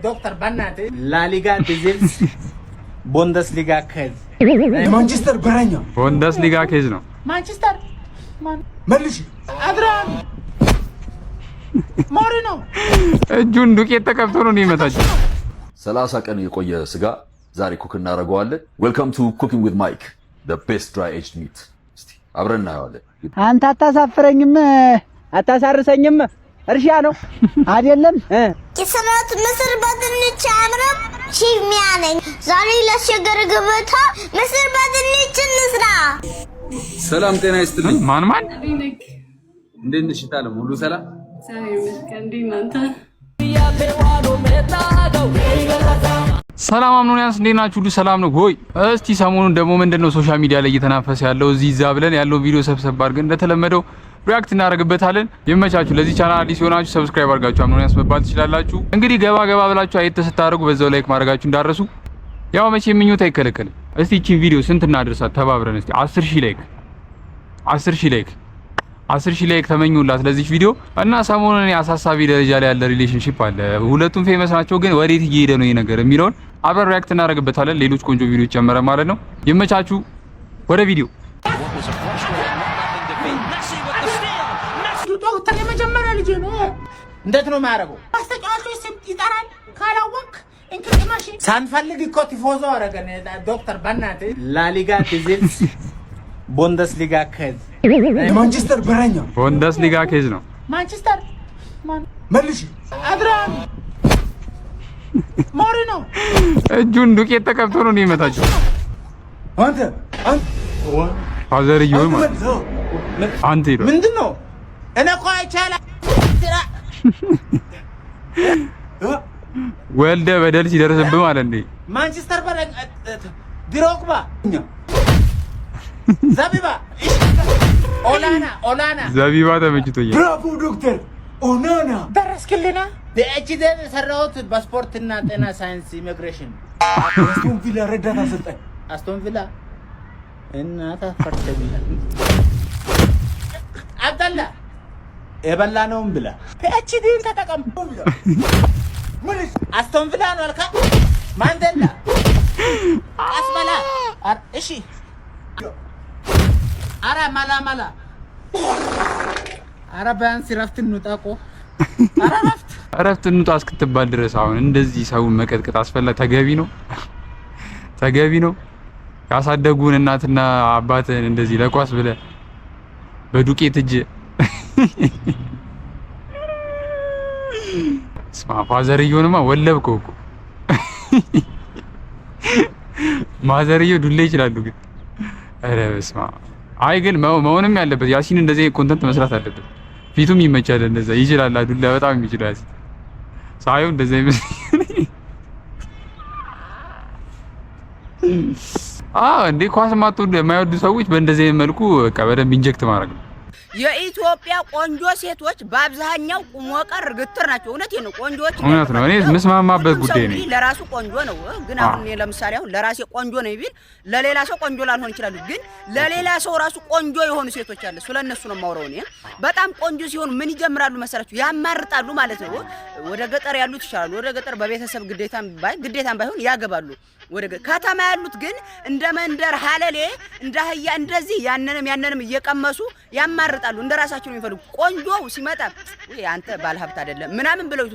ዶክተር ባናት ላሊጋ ዲዚልስ ቡንደስሊጋ ኬዝ ማንቸስተር በረኛ ቡንደስሊጋ ኬዝ ነው። ማንቸስተር መልሽ አድራን ሞሪኖ እጁን ዱቄት ተቀብቶ ነው የሚመታቸው። 30 ቀን የቆየ ስጋ ዛሬ ኩክ እናደርገዋለን። ዌልካም ቱ ኩኪንግ ዊዝ ማይክ the best dry aged meat። እስቲ አብረን እናየዋለን። አንተ አታሳፍረኝም አታሳርሰኝም። እርሻ ነው አይደለም የሰራት ምስር በድንች አምረም ቺሚያ ነኝ። ዛሬ ለሸገር ገበታ ምስር በድንች እንስራ። ሰላም ጤና ይስጥልኝ። ማን እንዴት ነሽ? ታለም ሁሉ ሰላም? ሰላም አምኖኛስ እንዴት ናችሁ? ሁሉ ሰላም ነው ወይ? እስቲ ሰሞኑን ደግሞ ምንድነው ሶሻል ሚዲያ ላይ እየተናፈሰ ያለው እዚህ እዛ ብለን ያለው ቪዲዮ ሰብሰብ አድርገን እንደተለመደው ሪአክት እናደርግበታለን። ይመቻችሁ። ለዚህ ቻናል አዲስ ሆናችሁ ሰብስክራይብ አድርጋችሁ አምኖኛስ መባል ትችላላችሁ። እንግዲህ ገባ ብላችሁ አይተ ስታደርጉ በዛው ላይክ ማድረጋችሁ እንዳረሱ። ያው መቼ ምኞት አይከለከልም። እስቲ እቺን ቪዲዮ ስንት እናድርሳት ተባብረን እስቲ 10000 ላይክ ተመኙላት ለዚህ ቪዲዮ። እና ሰሞኑን አሳሳቢ ደረጃ ላይ ያለ ሪሌሽንሺፕ አለ። ሁለቱም ፌመስ ናቸው፣ ግን ወዴት እየሄደ ነው ይሄ ነገር የሚለውን አብረን ሪአክት እናደርግበታለን። ሌሎች ቆንጆ ቪዲዮ ጨመረ ማለት ነው። ይመቻችሁ። ወደ ቪዲዮ ዶክተር የመጀመሪያ ልጅ ነው። እንዴት ነው የሚያደርገው? አስተጫዋቾች ስም ይጠራል ካላወቅ እንክትማሽ ሳንፈልግ እኮ ቲፎዞ አረገን። ዶክተር ባናት ላሊጋ ዲዚልስ ቡንደስሊጋ ኬዝ ማንቸስተር በረኛ ቡንደስሊጋ ኬዝ ነው። ማንቸስተር መልሽ አድራን ሞሪኖ እጁን ዱቄት ተቀብቶ ነው የሚመታቸው። አንተ ፋዘርዮ ማለት አንተ ይሮ ምንድነው? እኔ እኮ አይቻላ ወልደ በደል ሲደርስብህ ማለት ነው። ማንቸስተር በረኛ ድሮግባ ዘቢባ ኦላና ዘቢባ ተመችቶኛል። ብራቮ ዶክተር ኦናና ደረስክልና በኤችዲኤም የሰራሁት በስፖርትና ጤና ሳይንስ ኢሚግሬሽን አስቶን ቪላ ረዳት አሰልጣኝ አስቶን ቪላ እናታ ፈርተኛ አብደላ የበላነውም ብላ ፒኤችዲን ተጠቀም ምን አስቶን ቪላ ነው አልካ ማንደላ አስበላ እሺ አረ ማላ አረ ቢያንስ ረፍት እንውጣቆ አረ ረፍት እንውጣ እስክትባል ድረስ አሁን እንደዚህ ሰውን መቀጥቀጥ አስፈላጊ ተገቢ ነው? ያሳደጉን እናትና አባትን እንደዚህ ለኳስ ብለ በዱቄት እጅ ስማ ፋዘርዮንማ ወለብከው እኮ ማዘርዮ ዱላ ይችላሉ ግን አረ በስማ አይ ግን መሆንም ያለበት ያሲን እንደዚህ ኮንተንት መስራት አለበት። ፊቱም ይመቻል እንደዛ ይችላል ዱላ በጣም ይችላል ሳይው እንደዚህ ይመስል እንዴ ኳስ ማጥቶ የማይወዱ ሰዎች በእንደዚህ መልኩ በቃ በደንብ ኢንጀክት ማድረግ ነው። የኢትዮጵያ ቆንጆ ሴቶች በአብዛኛው ቁሞቀር ግትር ናቸው። እውነቴ ነው። ቆንጆዎች እውነት ነው። እኔ መስማማበት ጉዳይ ነው። ለራሱ ቆንጆ ነው፣ ግን አሁን ለምሳሌ አሁን ለራሴ ቆንጆ ነው ቢል ለሌላ ሰው ቆንጆ ላልሆን ይችላል። ግን ለሌላ ሰው ራሱ ቆንጆ የሆኑ ሴቶች አለ። ስለነሱ ነው የማወራው እኔ። በጣም ቆንጆ ሲሆኑ ምን ይጀምራሉ መሰላችሁ? ያማርጣሉ ማለት ነው። ወደ ገጠር ያሉት ይችላሉ። ወደ ገጠር በቤተሰብ ግዴታም ባይሆን ያገባሉ። ወደ ከተማ ያሉት ግን እንደ መንደር ሀለሌ እንደ አህያ እንደዚህ ያንንም እየቀመሱ ያማርጣሉ። እንደራሳቸው ነው የሚፈልጉ። ቆንጆው ሲመጣ ወይ አንተ ባለሀብት አይደለም ምናምን ብለው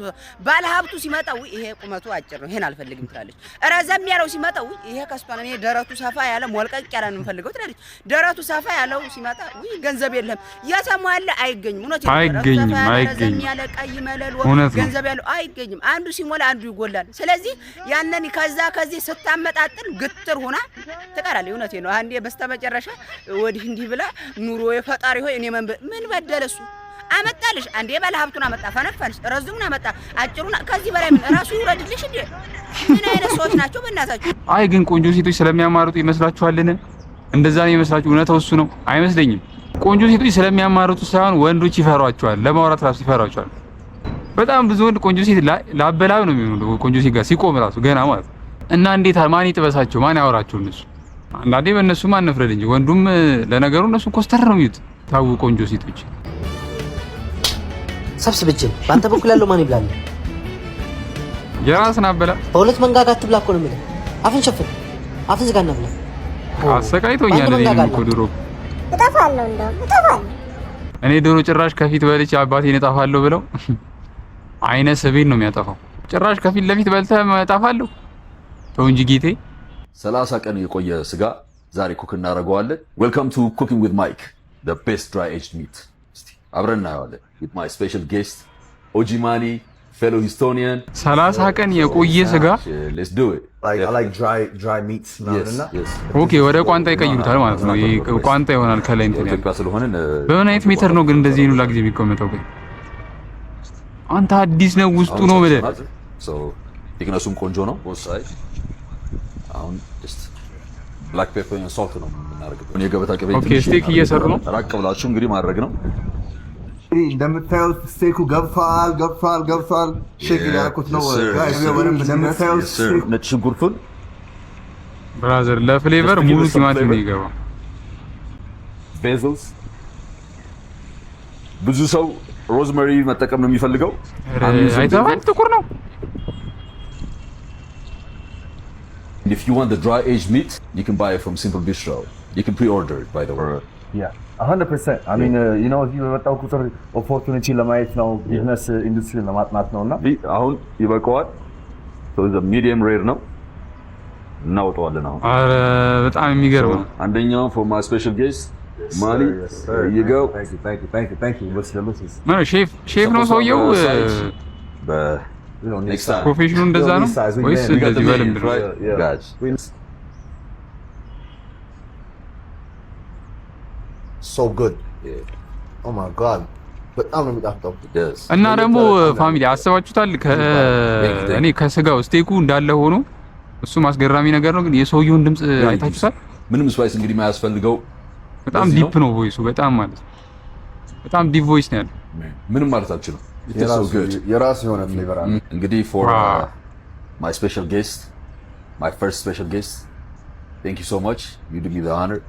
ባለሀብቱ ሲመጣ ወይ ይሄ ቁመቱ አጭር ነው ይሄን አልፈልግም ትላለች። ረዘም ያለው ሲመጣ ወይ ይሄ ከስቷን እኔ ደረቱ ሰፋ ያለ ሞልቀቅ ያለ ነው የምፈልገው ትላለች። ደረቱ ሰፋ ያለው ሲመጣ ወይ ገንዘብ የለም የተሟላ አይገኝም። እውነት ረዘም ያለ ቀይ መለል ገንዘብ ያለው አይገኝም። አንዱ ሲሞላ አንዱ ይጎላል። ስለዚህ ያንን ከዚህ ስታመጣጥን ግትር ሆና ትቀራለች። እውነቴ ነው። አንዴ በስተመጨረሻ ወዲህ እንዲህ ብላ ኑሮ የፈጣሪ ሆይ እኔ ምን በደለሱ አመጣልሽ። አንዴ ባለሀብቱን አመጣ ፈነፈንሽ፣ ረዝሙን አመጣ አጭሩን። ከዚህ በላይ ምን ራሱ ይውረድልሽ እንዴ? ምን አይነት ሰዎች ናቸው በእናታችሁ? አይ ግን ቆንጆ ሴቶች ስለሚያማርጡ ይመስላችኋልን? እንደዛ ነው ይመስላችሁ? እውነታው እሱ ነው አይመስለኝም። ቆንጆ ሴቶች ስለሚያማርጡ ሳይሆን ወንዶች ይፈሯቸዋል፣ ለማውራት ራሱ ይፈሯቸዋል። በጣም ብዙ ወንድ ቆንጆ ሴት ላበላው ነው የሚሆነው ቆንጆ ሴት ጋር ሲቆም ራሱ ገና ማለት እና እንዴት ማን ይጥበሳቸው? ማን ያወራቸው? እነሱ አንዳንዴ በእነሱ ማን ነፍረድ እንጂ ወንዱም ለነገሩ እነሱ ኮስተር ነው የሚሉት። ታው ቆንጆ ሴቶች ሰብስብችን በአንተ በኩል ያለው ማን ይብላል? የራስን አበላ በሁለት መንጋጋ አትብላ እኮ ነው የምልህ። አፍን ሸፍን፣ አፍን ዝጋና ብላ። አሰቃይቶኛል። እኔ እኮ ድሮ እጠፋለሁ እንደው እጠፋለሁ። እኔ ድሮ ጭራሽ ከፊት በልቼ አባቴን እጠፋለሁ ብለው አይነ ስቤን ነው የሚያጠፋው። ጭራሽ ከፊት ለፊት በልተህ እጠፋለሁ። ተው እንጂ ጌቴ። 30 ቀን የቆየ ስጋ ዛሬ ኩክ እናደርገዋለን። ዌልካም ቱ ኩኪንግ ዊዝ ማይክ the best dry aged meat። እስቲ አብረን እናየዋለን with my special guest ኦጂማኒ fellow Estonian። 30 ቀን የቆየ ስጋ let's do it like I like dry meats now. ኦኬ ወደ ቋንጣ ይቀይሩታል ማለት ነው። ይሄ ቋንጣ ይሆናል ከላይ እንትን ያለው። ኢትዮጵያ ስለሆነ በምን አይነት ሜትር ነው ግን እንደዚህ ነው ላግዜ የሚቆመጠው? ግን አንተ አዲስ ነው ውስጡ ነው ብለህ so ቲክነሱም ቆንጆ ነው both sides። አሁን just black pepper and salt ነው የምናደርገው። የገበታ ቅቤ ኦኬ ስቴክ እየሰሩ ነው። ራቅ ብላችሁ እንግዲህ ማድረግ ነው። እንደምታዩት ስቴኩ ገብቷል። ሼክ ያልኩት ነው ጋይስ። እንደምታዩት ነጭ ሽንኩርቱን ብራዘር ለፍሌቨር ሙሉ ቲማቲም ነው ይገባው። ቤዝልስ ብዙ ሰው ሮዝመሪ መጠቀም ነው የሚፈልገው። አይተኸዋል? ጥቁር ነው። If you want the dry aged meat, you can buy it from Simple Bistro. You can pre-order it, by the way. Yeah, 100%. I mean, you know, you ወጣው ቁጥር opportunity ለማየት ነው፣ ቢዝነስ ኢንዱስትሪ ለማጥናት ነውና አሁን ይበቃዋል። so the medium rare ነው እናወጣዋለን። አሁን አረ በጣም የሚገርም ነው። አንደኛው for my special guest Mali. There you go. Thank you. What's the losses? ማን ሼፍ ነው ሰውየው? next time. ፕሮፌሽኑ እንደዛ ነው ወይስ እንደዚህ በልምድ ነው? Guys. So good. Yeah. Oh my god. በጣም ነው የሚጣፍጠው። እና ደግሞ ፋሚሊ አስባችሁታል? እኔ ከስጋው ስቴኩ እንዳለ ሆኖ እሱ ማስገራሚ ነገር ነው። ግን የሰውየውን ድምጽ አይታችሁታል? ምንም ስፓይስ እንግዲህ የማያስፈልገው በጣም ዲፕ ነው ቮይሱ። በጣም ማለት በጣም ዲፕ ቮይስ ነው ያለው። ምንም ማለት አልችልም። የራሱ የሆነ ፍሌቨር አለ። እንግዲህ for my special guest, my first special guest, thank you so much. You did me the honor.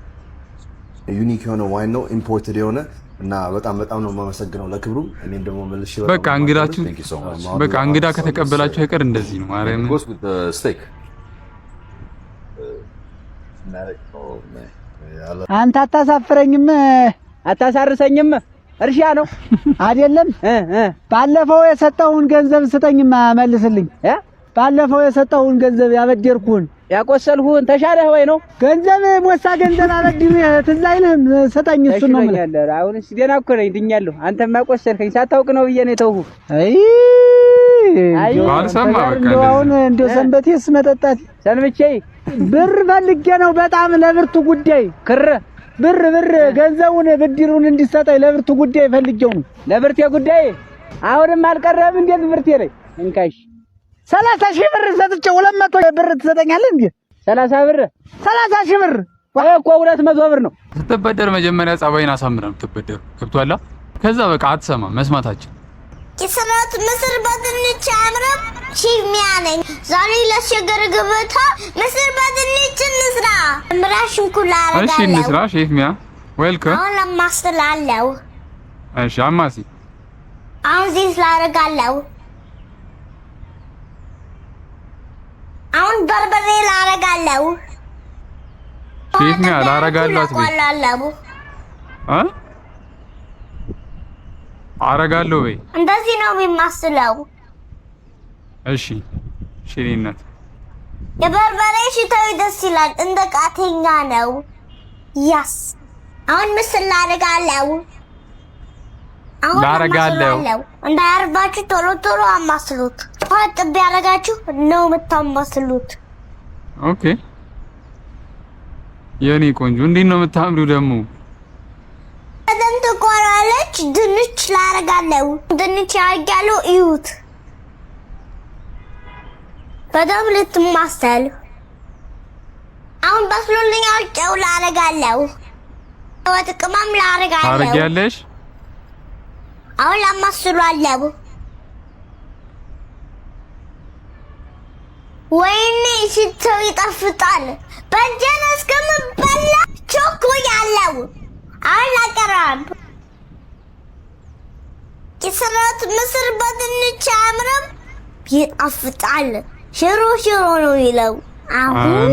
ዩኒክ የሆነ ዋይን ነው ኢምፖርትድ የሆነ እና በጣም ነው የማመሰግነው ለክብሩ። እኔም ደግሞ መልሼ በቃ እንግዳችሁ በቃ እንግዳ ከተቀበላችሁ አይቀር እንደዚህ ነው ማርያም። goes with the steak. አንተ አታሳፍረኝም፣ አታሳርሰኝም። እርሻ ነው አይደለም? ባለፈው የሰጠውን ገንዘብ ስጠኝማ መልስልኝ። ባለፈው የሰጠውን ገንዘብ ያበደርኩን ያቆሰልሁን ተሻለህ ወይ ነው? ገንዘብ ሞሳ ገንዘብ አበድርህ ትዝ አይልህም? ስጠኝ። እሱ ነው ማለት አሁን እሺ ደህና እኮ ነኝ ድኛለሁ። አንተማ ቆሰልከኝ ሳታውቅ ነው ብዬ ነው የተውሁ። አይ ባልሰማ በቃ አሁን እንደው ሰንበቴስ መጠጣት ሰንብቼ ብር ፈልጌ ነው በጣም ለብርቱ ጉዳይ ክር ብር ገንዘቡን ብድሩን እንዲሰጠኝ ለብርቱ ጉዳይ ፈልጌው ነው። ለብርቴ ጉዳይ አሁንም አልቀረም። እንዴት ብርቴ ላይ እንካሽ 30,000 ብር ሰጥቼ 200 ብር ትሰጠኛለህ እንዴ? 30,000 ብር እኮ 200 ብር ነው። ስትበደር መጀመሪያ ጸባይን አሳምረን ትበደር ገብቷላ። ከዛ በቃ አትሰማ መስማታችን የሰራት ምስር በድንች አምረም ሺፍ ሚያነኝ ዛሬ ለሸገር ገበታ ምስር በድንች እንስራ ምራሽን ኩላ አረጋለሁ። እሺ እንስራ ሼፍ ሚያ ዌልካም። አሁን ለማስተላለው እሺ አማሲ አሁን ዚስ ላረጋለሁ። አሁን በርበሬ ላረጋለሁ። ሼፍ ሚያ ላረጋላት ቤት አረጋለሁ ወይ እንደዚህ ነው የሚመስለው። እሺ ሽሪነት የበርበሬ ሽታው ደስ ይላል። እንደ ቃተኛ ነው። ያስ አሁን ምስል ላረጋለሁ። እንዳያርባችሁ ቶሎ አማስሉት። ጥብ ያረጋችሁ ነው የምታማስሉት። ኦኬ የኔ ቆንጆ እንዴት ነው የምታምሪው ደግሞ በደንብ ቆራለች። ድንች ላረጋለሁ። ድንች ያርጋለሁ። እዩት በደንብ ልትማሰል። አሁን በስሎልኛል። ጨው ላረጋለሁ። ወጥ ቅመም ላረጋለሁ። ታረጊያለሽ? አሁን ላማስሏለሁ። ወይኔ ሽታው ይጣፍጣል። በእንጀራ እስከምበላ ቸኩያለሁ። አሁን ላቀርብ። የሰራሁት ምስር በድንች አያምርም? ይጣፍጣል። ሽሮ ሽሮ ነው ይለው አሁን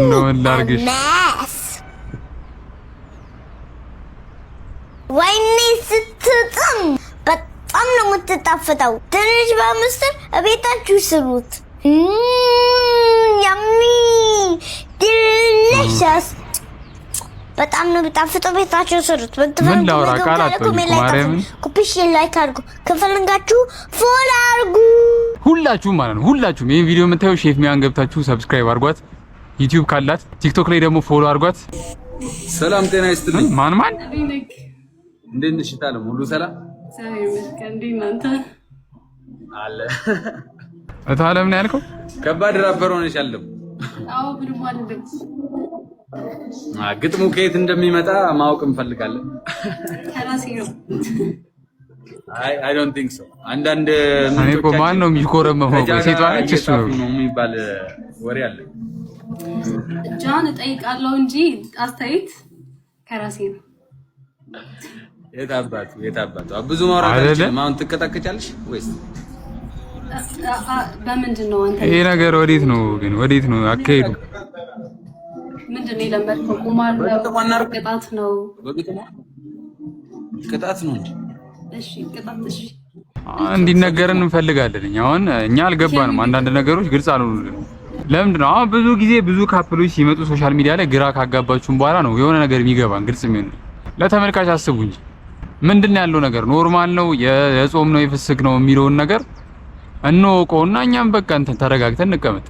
መስ ወይኔ ስትጥም በጣም ነው የምትጣፍጠው። ትንሽ በምስር እቤታችሁ ስሩት። ያሚ ዲሊሽስ በጣም ነው የምታፍጠው። ቤታችሁ ስሩት። ምን ላውራ ቃላት ማርያም ኮፒሽ ላይክ አድርጉ። ከፈለጋችሁ ፎሎ አድርጉ። ሁላችሁ ማለት ነው ሁላችሁም ይሄን ቪዲዮ የምታዩ ሼፍ ሚያን ገብታችሁ ሰብስክራይብ አድርጓት። ዩቲዩብ ካላት ቲክቶክ ላይ ደግሞ ፎሎ አድርጓት። ሰላም ጤና ይስጥልኝ። ማን እንዴት ነሽ ታለም? ሁሉ ሰላም አለ። እታለም ነው ያልከው? ከባድ ራፐር ሆነሻል። አዎ ብሩም አይደለም። ግጥሙ ከየት እንደሚመጣ ማወቅ እንፈልጋለን። ከራሴ ነው። I don't think so. አንዳንድ እኔ እኮ ማን ነው የሚኮረመው? ሴቷ ነች እሱ ነው የሚባል ወሬ አለ። ጃን እጠይቃለሁ እንጂ አስተያየት ከራሴ ነው። የታባቱ ብዙ ማውራት አይደለም። አሁን ትቀጣቀጫለሽ ወይስ በምንድን ነው አንተ? ይሄ ነገር ወዴት ነው ግን? ወዴት ነው አካሄዱ? ምንድን ነው የለመድከው? ቁማር ነው? ቅጣት ነው? ቅጣት ነው እንዴ? እሺ ቅጣት። እሺ እንዲነገረን እንፈልጋለን። አሁን እኛ አልገባንም። አንዳንድ ነገሮች ግልጽ አልሆኑልንም። ለምንድን ነው አሁን ብዙ ጊዜ ብዙ ካፕሎች ሲመጡ ሶሻል ሚዲያ ላይ ግራ ካጋባችሁም በኋላ ነው የሆነ ነገር የሚገባን ግልጽ የሚሆን። ለተመልካች አስቡ እንጂ ምንድነው ያለው ነገር? ኖርማል ነው የጾም ነው የፍስክ ነው የሚለውን ነገር እንወቀውና እኛም በቃ እንትን ተረጋግተን እንቀመጥ።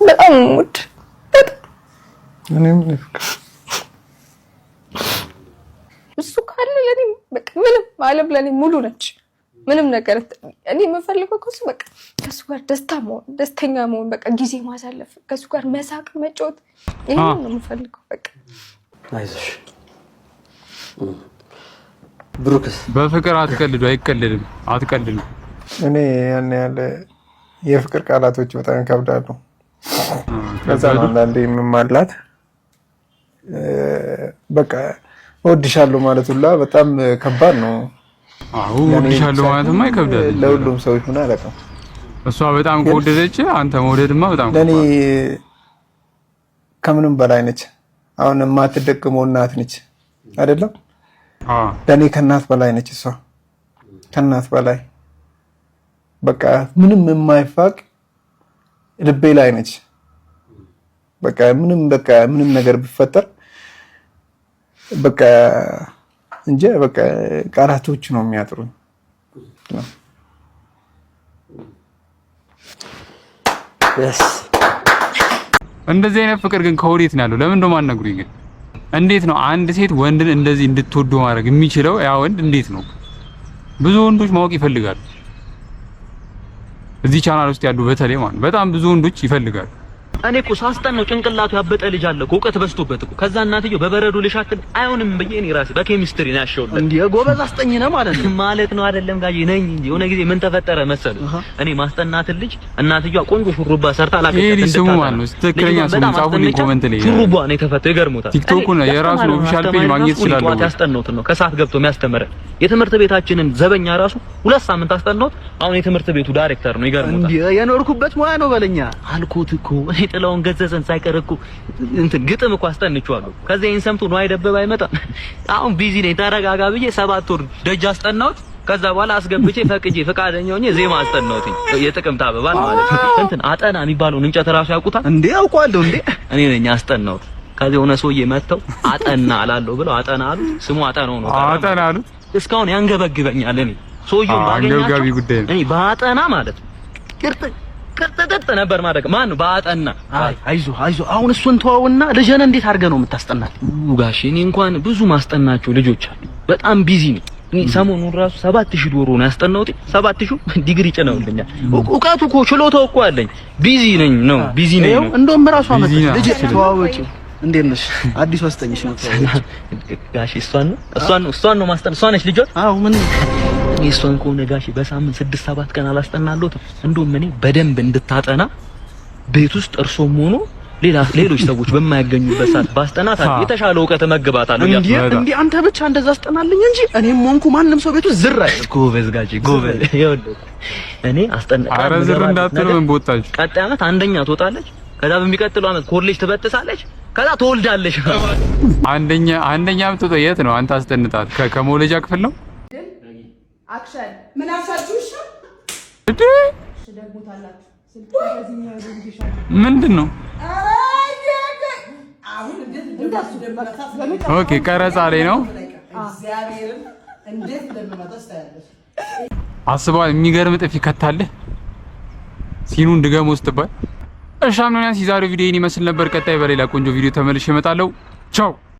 በጣም ሙድ እሱ ካለ ለኔ በቃ ምንም ዓለም ለኔ ሙሉ ነች። ምንም ነገር እኔ የምፈልገው ከሱ በቃ ከሱ ጋር ደስተኛ መሆን በቃ ጊዜ ማሳለፍ፣ ከሱ ጋር መሳቅ፣ መጫወት ይሄ ነው የምፈልገው በቃ። አይዞሽ ብሩክስ በፍቅር አትቀልዱ። አይቀልድም፣ አትቀልዱ። እኔ ያን ያለ የፍቅር ቃላቶች በጣም ይከብዳሉ። ከዛ ነው አንዳንዴ የምማላት በቃ እወድሻለሁ ማለት ሁላ በጣም ከባድ ነው። አዎ እወድሻለሁ ማለትማ ይከብዳል። ለሁሉም ሰው ይሁን አላውቅም። እሷ በጣም ከወደደች አንተ መውደድማ በጣም ለኔ ከምንም በላይ ነች። አሁን የማትደግመው እናት ነች አይደለም? ለኔ ከእናት በላይ ነች እሷ። ከእናት በላይ በቃ ምንም የማይፋቅ ልቤ ላይ ነች። በቃ ምንም ነገር ቢፈጠር በቃ እንጂ በቃ ቃላቶች ነው የሚያጥሩኝ። እንደዚህ አይነት ፍቅር ግን ከወዴት ነው ያለው? ለምን እንደው ማነግሩኝ ግን እንዴት ነው አንድ ሴት ወንድን እንደዚህ እንድትወደው ማድረግ የሚችለው? ያ ወንድ እንዴት ነው? ብዙ ወንዶች ማወቅ ይፈልጋሉ። እዚህ ቻናል ውስጥ ያሉ በተለይ ማለት በጣም ብዙ ወንዶች ይፈልጋሉ። እኔ እኮ ሳስጠናው ጭንቅላቱ ያበጠ ልጅ አለ እኮ እውቀት በዝቶበት እኮ ከዛ እናትየው በበረዶ ልሻክል አይሆንም ብዬ እኔ ራሴ በኬሚስትሪ ነው ያሸውለት። እንዴ ጎበዝ አስጠኝ ነው ማለት ነው ማለት ነው አይደለም ጋር ነኝ እንጂ የሆነ ጊዜ ምን ተፈጠረ መሰለህ? እኔ ማስጠናት ልጅ እናትየው ቆንጆ ሹሩባ ሰርታ አላከች። ይሄ ስሙ ማለት ነው ትክክለኛ ስሙ ጻፉልኝ ኮሜንት ላይ። ሹሩባ ነው የተፈተው። ይገርሙታል። ቲክቶኩን የራሱ ኦፊሻል ፔጅ ማግኘት ይችላል። ጧት ያስጠናሁት ነው ከሰዓት ገብቶ የሚያስተምረን የትምህርት ቤታችንን ዘበኛ ራሱ 2 ሳምንት አስጠናሁት። አሁን የትምህርት ቤቱ ዳይሬክተር ነው። ይገርሙታል። እንዴ የኖርኩበት ሙያ ነው በለኛ አልኩት እኮ እኔ ጥላውን ገዘዘን ሳይቀርኩ እንትን ግጥም እኮ አስጠንቼዋለሁ። ከዛ ይሄን ሰምቶ ነው አይደበብ አይመጣም። አሁን ቢዚ ነኝ ተረጋጋ ብዬ 7 ወር ደጅ አስጠናሁት። ከዛ በኋላ አስገብቼ ፈቅጄ ፈቃደኛ ሆኜ ዜማ አስጠናሁት። የጥቅምት አበባ ማለት ነው። እንትን አጠና የሚባለውን እንጨት ራሱ ያውቁታል እንዴ? ያውቃለሁ እንዴ? እኔ ነኝ አስጠናሁት። ከዛ የሆነ ሰውዬ መጥተው አጠና አላለሁ ብለው አጠና አሉ። ስሙ አጠናው ነው። አጠና አሉት። እስካሁን ያንገበግበኛል። እኔ ሰውዬው ባገኛቸው እኔ ባጠና ማለት ነው ቅርጥጥ ነበር ማድረግ ማን ባጠና። አይዞህ አሁን እሱን ተወውና ልጅህን እንዴት አድርገህ ነው የምታስጠናት? ጋሼ እኔ እንኳን ብዙ ማስጠናቸው ልጆች አሉ። በጣም ቢዚ ነኝ። እኔ ሰሞኑን ራሱ 7000 ዶሮ ነው ያስጠናሁት። 7000 ዲግሪ ጭነውልኛል። እውቀቱ እኮ ችሎታው እኮ አለኝ። ቢዚ ነኝ ነው ቢዚ ነኝ ነው። እንደውም ራሱ አመጣ ልጅ ተዋወቂ እንዴት ነሽ? አዲሱ አስጠኝሽ ነው ጋሼ። እሷን ነው ማስጠን። እሷ ነች ልጇ? አዎ። ምን እሷን ከሆነ ጋሼ በሳምንት 6-7 ቀን አላስጠናለሁትም። እንደውም እኔ በደንብ እንድታጠና ቤት ውስጥ እርሶም ሆኖ ሌሎች ሰዎች በማያገኙበት ሰዓት ባስጠናት የተሻለ እውቀት መግባታለሁ። እንዴ አንተ ብቻ እንደዛ አስጠናልኝ እንጂ እኔም ሆንኩ ማንም ሰው ቤቱ ዝር አይል። ጎበዝ ጋሼ ጎበዝ። ይኸውልህ እኔ አስጠና። ኧረ ዝር እንዳትሉ ምን ቦታች። ቀጣይ ዓመት አንደኛ ትወጣለች። ከዛ በሚቀጥለው ዓመት ኮሌጅ ትበጥሳለች። ከዛ ትወልዳለች። አንደኛ ምትወጣ የት ነው? አንተ አስጠንታት ከመውለጃ ክፍል ነው። አክሽን ምን አሳችሁ? እሺ ምንድን ነው? ኦኬ ቀረጻ ላይ ነው። አስበዋል። የሚገርም ጥፊ ከታለህ ሲኑን ድገም ውስጥ ባይ እሻም ነው። ያንስ የዛሬው ቪዲዮ ይመስል ነበር። ቀጣይ በሌላ ቆንጆ ቪዲዮ ተመልሼ እመጣለሁ። ቻው